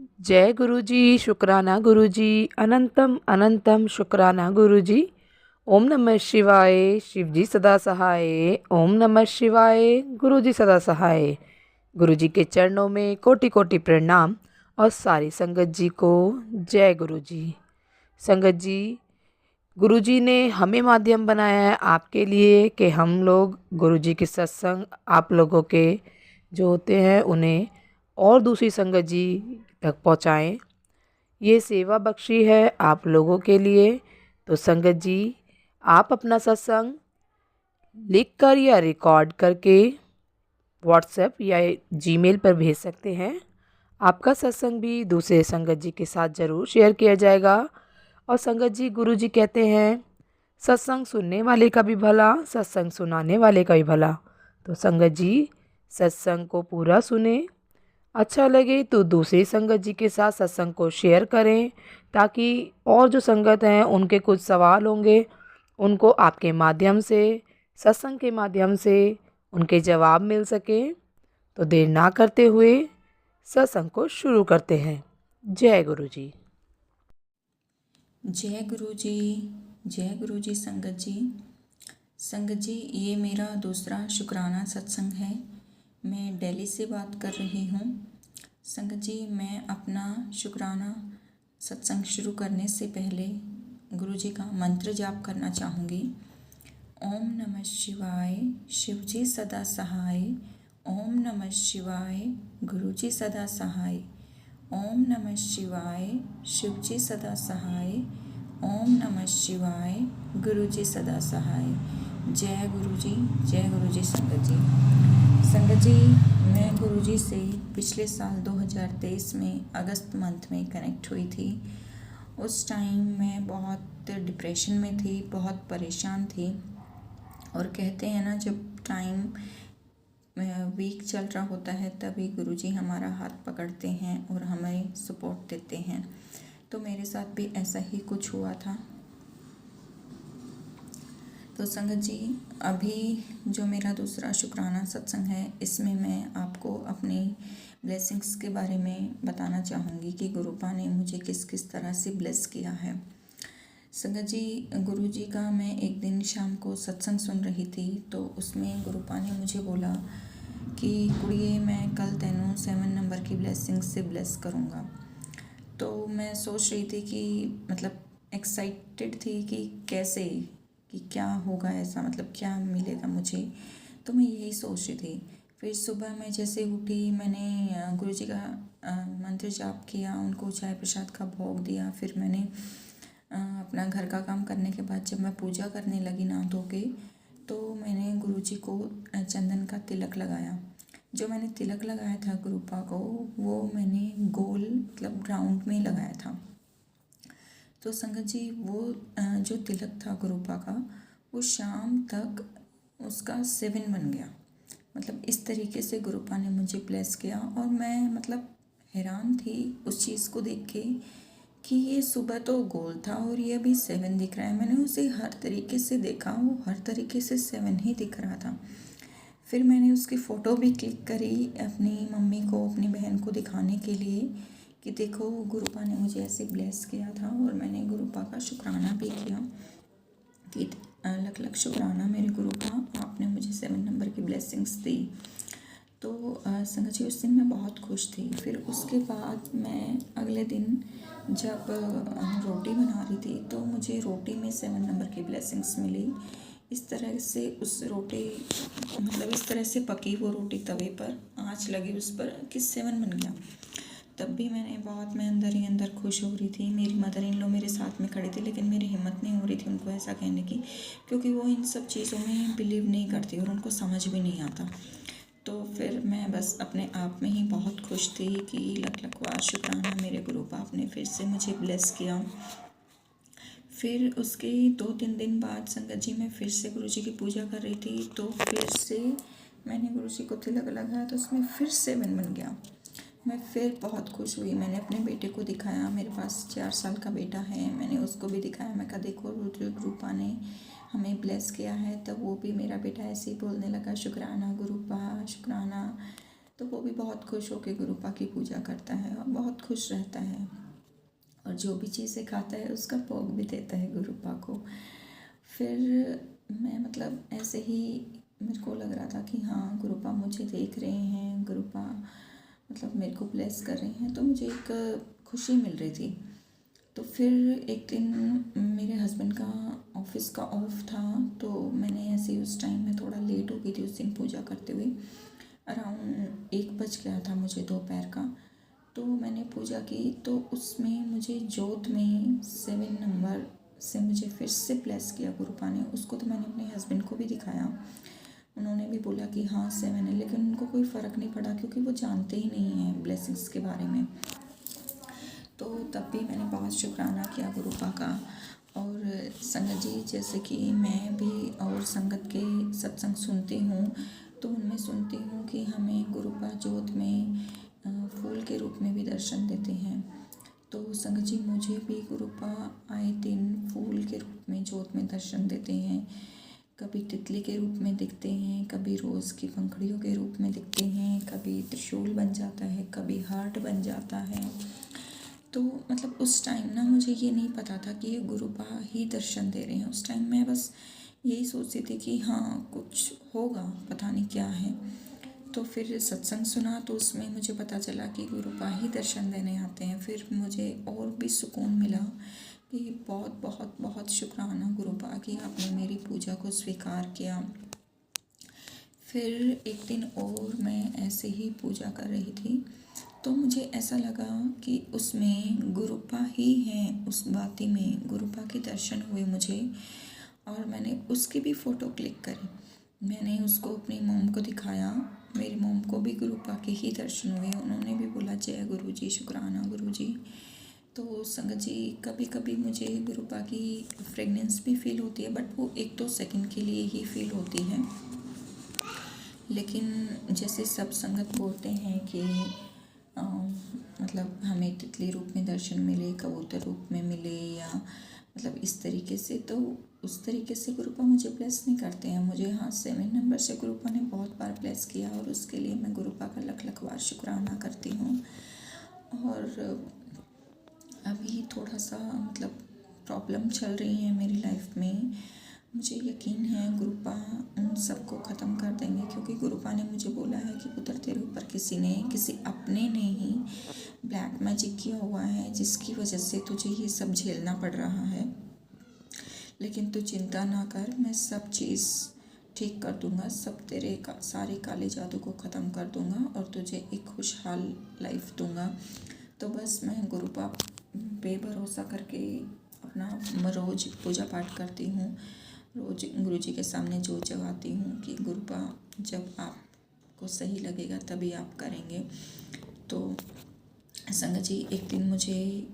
जय गुरु जी, शुक्राना गुरु जी, अनंतम अनंतम शुक्राना गुरु जी। ओम नमः शिवाय, शिव जी सदा सहाय। ओम नमः शिवाय, गुरु जी सदा सहाय। गुरु जी के चरणों में कोटि कोटि प्रणाम और सारी संगत जी को जय गुरु जी। संगत जी, गुरु जी ने हमें माध्यम बनाया है आपके लिए कि हम लोग गुरु जी के सत्संग आप लोगों के जो होते हैं उन्हें और दूसरी संगत जी तक पहुँचाएँ। ये सेवा बख्शी है आप लोगों के लिए। तो संगत जी, आप अपना सत्संग लिख कर या रिकॉर्ड करके व्हाट्सएप या जीमेल पर भेज सकते हैं। आपका सत्संग भी दूसरे संगत जी के साथ ज़रूर शेयर किया जाएगा। और संगत जी, गुरु जी कहते हैं सत्संग सुनने वाले का भी भला, सत्संग सुनाने वाले का भी भला। तो संगत जी, सत्संग को पूरा सुने, अच्छा लगे तो दूसरी संगत जी के साथ सत्संग को शेयर करें, ताकि और जो संगत हैं उनके कुछ सवाल होंगे उनको आपके माध्यम से, सत्संग के माध्यम से उनके जवाब मिल सके। तो देर ना करते हुए सत्संग को शुरू करते हैं। जय गुरु जी। जय गुरु जी। जय गुरु जी। संगत जी, संगत जी, ये मेरा दूसरा शुक्राना सत्संग है। मैं दिल्ली से बात कर रही हूँ। संगत जी, मैं अपना शुक्राना सत्संग शुरू करने से पहले गुरु जी का मंत्र जाप करना चाहूँगी। ओम नमः शिवाय, शिव जी सदा सहाय। ओम नमः शिवाय, गुरु जी सदा सहाय। ओम नमः शिवाय, शिव जी सदा सहाय। ओम नमः शिवाय, गुरु जी सदा सहाय। जय गुरु जी। जय गुरु जी। संगत जी, संगत जी, मैं गुरु जी से पिछले साल 2023 में अगस्त मंथ में कनेक्ट हुई थी। उस टाइम मैं बहुत डिप्रेशन में थी, बहुत परेशान थी। और कहते हैं ना, जब टाइम वीक चल रहा होता है तभी गुरुजी हमारा हाथ पकड़ते हैं और हमें सपोर्ट देते हैं। तो मेरे साथ भी ऐसा ही कुछ हुआ था। तो संगत जी, अभी जो मेरा दूसरा शुक्राना सत्संग है, इसमें मैं आपको अपनी ब्लेसिंग्स के बारे में बताना चाहूँगी कि गुरुपा ने मुझे किस किस तरह से ब्लेस किया है। संगत जी, गुरु जी का मैं एक दिन शाम को सत्संग सुन रही थी, तो उसमें गुरुपा ने मुझे बोला कि कुड़िए, मैं कल तेनों 7 नंबर की ब्लेसिंग से ब्लेस करूँगा। तो मैं सोच रही थी कि मतलब एक्साइटेड थी कि कैसे, कि क्या होगा ऐसा, मतलब क्या मिलेगा मुझे। तो मैं यही सोच रही थी। फिर सुबह मैं जैसे उठी, मैंने गुरु जी का मंत्र जाप किया, उनको चाय प्रसाद का भोग दिया। फिर मैंने अपना घर का काम करने के बाद जब मैं पूजा करने लगी नहा धो के, तो मैंने गुरु जी को चंदन का तिलक लगाया। जो मैंने तिलक लगाया था गुरुपा को, वो मैंने गोल मतलब राउंड में लगाया था। तो संगत जी, वो जो तिलक था गुरुपा का, वो शाम तक उसका 7 बन गया। मतलब इस तरीके से गुरुपा ने मुझे ब्लेस किया। और मैं मतलब हैरान थी उस चीज़ को देख के कि ये सुबह तो गोल था और ये अभी 7 दिख रहा है। मैंने उसे हर तरीके से देखा, वो हर तरीके से 7 ही दिख रहा था। फिर मैंने उसकी फ़ोटो भी क्लिक करी अपनी मम्मी को, अपनी बहन को दिखाने के लिए कि देखो, गुरुपा ने मुझे ऐसे ब्लेस किया था। और मैंने गुरुपा का शुक्राना भी किया कि लख लख शुक्राना मेरे गुरुपा, आपने मुझे 7 नंबर की ब्लेसिंग्स दी। तो संगत जी, उस दिन मैं बहुत खुश थी। फिर उसके बाद मैं अगले दिन जब रोटी बना रही थी, तो मुझे रोटी में 7 नंबर की ब्लेसिंग्स मिली। इस तरह से उस रोटी, मतलब इस तरह से पकी वो रोटी तवे पर, आँच लगी उस पर कि 7 बन गया। तब भी मैं अंदर ही अंदर खुश हो रही थी। मेरी मदर इन लॉ मेरे साथ में खड़ी थी, लेकिन मेरी हिम्मत नहीं हो रही थी उनको ऐसा कहने की, क्योंकि वो इन सब चीज़ों में बिलीव नहीं करती और उनको समझ भी नहीं आता। तो फिर मैं बस अपने आप में ही बहुत खुश थी कि लख लख वार शुक्राना मेरे गुरु बाप ने फिर से मुझे ब्लेस किया। फिर उसके 2-3 दिन बाद संगत जी, मैं फिर से गुरु जी की पूजा कर रही थी, तो फिर से मैंने गुरु जी को तिलक लगाया, तो उसमें फिर 7 बन गया। मैं फिर बहुत खुश हुई। मैंने अपने बेटे को दिखाया, मेरे पास 4 साल का बेटा है, मैंने उसको भी दिखाया। मैं कहा, देखो, रुद्र गुरुपा ने हमें ब्लेस किया है। तब वो भी मेरा बेटा ऐसे ही बोलने लगा, शुक्राना गुरुपा, शुक्राना। तो वो भी बहुत खुश होकर गुरुपा की पूजा करता है और बहुत खुश रहता है, और जो भी चीज़ें खाता है उसका भोग भी देता है गुरुपा को। फिर मैं मतलब ऐसे ही मेरे को लग रहा था कि हाँ, गुरुपा मुझे देख रहे हैं, गुरुपा मतलब मेरे को ब्लेस कर रहे हैं, तो मुझे एक खुशी मिल रही थी। तो फिर एक दिन मेरे हस्बैंड का ऑफिस का ऑफ था, तो मैंने ऐसे ही उस टाइम में थोड़ा लेट हो गई थी उस दिन पूजा करते हुए। अराउंड 1 बज गया था मुझे दोपहर का। तो मैंने पूजा की, तो उसमें मुझे जोत में 7 नंबर से मुझे फिर से ब्लेस किया गुरुपा ने। उसको तो मैंने अपने हस्बैंड को भी दिखाया, उन्होंने भी बोला कि हाँ 7 है, लेकिन उनको कोई फ़र्क नहीं पड़ा क्योंकि वो जानते ही नहीं हैं ब्लेसिंग्स के बारे में। तो तब भी मैंने बहुत शुक्राना किया गुरुपा का। और संगत जी, जैसे कि मैं भी और संगत के सत्संग सुनती हूँ, तो उनमें सुनती हूँ कि हमें गुरुपा जोत में फूल के रूप में भी दर्शन देते हैं। तो संगत जी, मुझे भी गुरुपा आए दिन फूल के रूप में जोत में दर्शन देते हैं। कभी तितली के रूप में दिखते हैं, कभी रोज़ की पंखुड़ियों के रूप में दिखते हैं, कभी त्रिशूल बन जाता है, कभी हार्ट बन जाता है। तो मतलब उस टाइम ना मुझे ये नहीं पता था कि ये गुरुपा ही दर्शन दे रहे हैं। उस टाइम मैं बस यही सोचती थी कि हाँ कुछ होगा, पता नहीं क्या है। तो फिर सत्संग सुना तो उसमें मुझे पता चला कि गुरुपा ही दर्शन देने आते हैं। फिर मुझे और भी सुकून मिला कि बहुत बहुत बहुत शुक्राना गुरुपा कि आपने मेरी पूजा को स्वीकार किया। फिर एक दिन और मैं ऐसे ही पूजा कर रही थी, तो मुझे ऐसा लगा कि उसमें गुरुपा ही हैं, उस बाती में गुरुपा के दर्शन हुए मुझे, और मैंने उसकी भी फ़ोटो क्लिक करी। मैंने उसको अपनी मॉम को दिखाया, मेरी मॉम को भी गुरुपा के ही दर्शन हुए, उन्होंने भी बोला जय गुरु जी, शुक्राना गुरु जी। तो संगत जी, कभी कभी मुझे गुरुपा की फ्रेगनेंस भी फील होती है, बट वो 1-2 सेकंड के लिए ही फील होती है। लेकिन जैसे सब संगत बोलते हैं कि मतलब हमें तितली रूप में दर्शन मिले, कबूतर रूप में मिले, या मतलब इस तरीके से, तो उस तरीके से गुरुपा मुझे ब्लेस नहीं करते हैं। मुझे हाँ 7 नंबर से गुरुपा ने बहुत बार ब्लेस किया, और उसके लिए मैं गुरुपा का लख लख बार शुक्राना करती हूँ। और अभी थोड़ा सा मतलब प्रॉब्लम चल रही है मेरी लाइफ में। मुझे यकीन है गुरुपा उन सबको ख़त्म कर देंगे, क्योंकि गुरुपा ने मुझे बोला है कि पुत्र तेरे ऊपर किसी अपने ने ही ब्लैक मैजिक किया हुआ है, जिसकी वजह से तुझे ये सब झेलना पड़ रहा है। लेकिन तू चिंता ना कर, मैं सब चीज़ ठीक कर दूंगा, सब तेरे सारे काले जादू को ख़त्म कर दूंगा और तुझे एक खुशहाल लाइफ दूंगा। तो बस मैं गुरुपा पे भरोसा करके अपना रोज़ पूजा पाठ करती हूँ, रोज़ गुरुजी के सामने जोत जगाती हूँ कि गुरुपा जब आपको सही लगेगा तभी आप करेंगे। तो संगत जी, एक दिन मुझे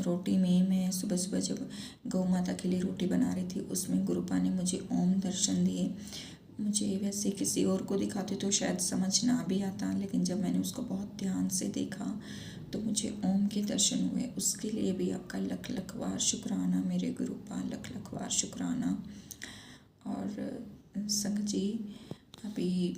रोटी में, मैं सुबह सुबह जब गौ माता के लिए रोटी बना रही थी, उसमें गुरुपा ने मुझे ओम दर्शन दिए। मुझे वैसे किसी और को दिखाते तो शायद समझ ना भी आता, लेकिन जब मैंने उसको बहुत ध्यान से देखा तो मुझे ओम के दर्शन हुए। उसके लिए भी आपका लख लख बार शुक्राना मेरे गुरुपा, लख लख बार शुक्राना। और संगत जी, अभी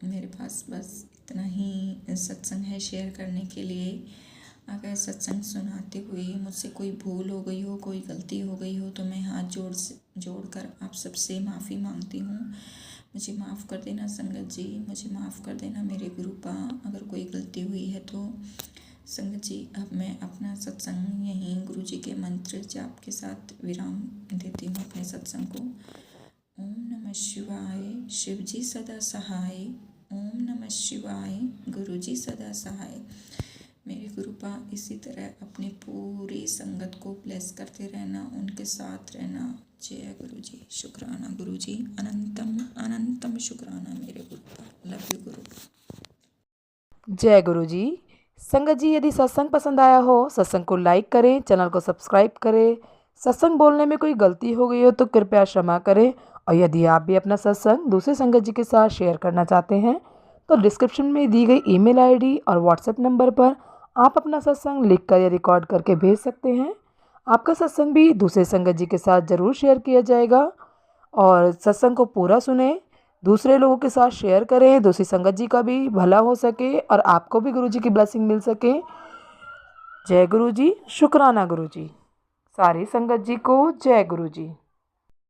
मेरे पास बस इतना ही सत्संग है शेयर करने के लिए। अगर सत्संग सुनाते हुए मुझसे कोई भूल हो गई हो, कोई गलती हो गई हो, तो मैं हाथ जोड़कर आप सबसे माफ़ी मांगती हूँ। मुझे माफ़ कर देना संगत जी, मुझे माफ़ कर देना मेरे गुरुपा, अगर कोई गलती हुई है तो। संगत जी, अब मैं अपना सत्संग यहीं गुरुजी के मंत्र जाप के साथ विराम देती हूँ अपने सत्संग को। ओम नमः शिवाय, शिव जी सदा सहाय। ओम नमः शिवाय, गुरु जी सदा सहाय। मेरे गुरुपा इसी तरह अपनी पूरी संगत को ब्लेस करते रहना, उनके साथ रहना। जय गुरु जी, शुक्राना गुरु जी, अनंतम अनंतम शुक्राना मेरे गुरुपा। Love you गुरुपा। जय गुरु जी। संगत जी, यदि सत्संग पसंद आया हो, सत्संग को लाइक करें, चैनल को सब्सक्राइब करें। सत्संग बोलने में कोई गलती हो गई हो तो कृपया क्षमा करें। और यदि आप भी अपना सत्संग दूसरे संगत जी के साथ शेयर करना चाहते हैं तो डिस्क्रिप्शन में दी गई ईमेल आईडी और व्हाट्सएप नंबर पर आप अपना सत्संग लिखकर या रिकॉर्ड करके भेज सकते हैं। आपका सत्संग भी दूसरे संगत जी के साथ ज़रूर शेयर किया जाएगा। और सत्संग को पूरा सुने। दूसरे लोगों के साथ शेयर करें, दूसरी संगत जी का भी भला हो सके और आपको भी गुरु जी की ब्लेसिंग मिल सके। जय गुरु जी, शुक्राना गुरु जी। सारी संगत जी को जय गुरु जी।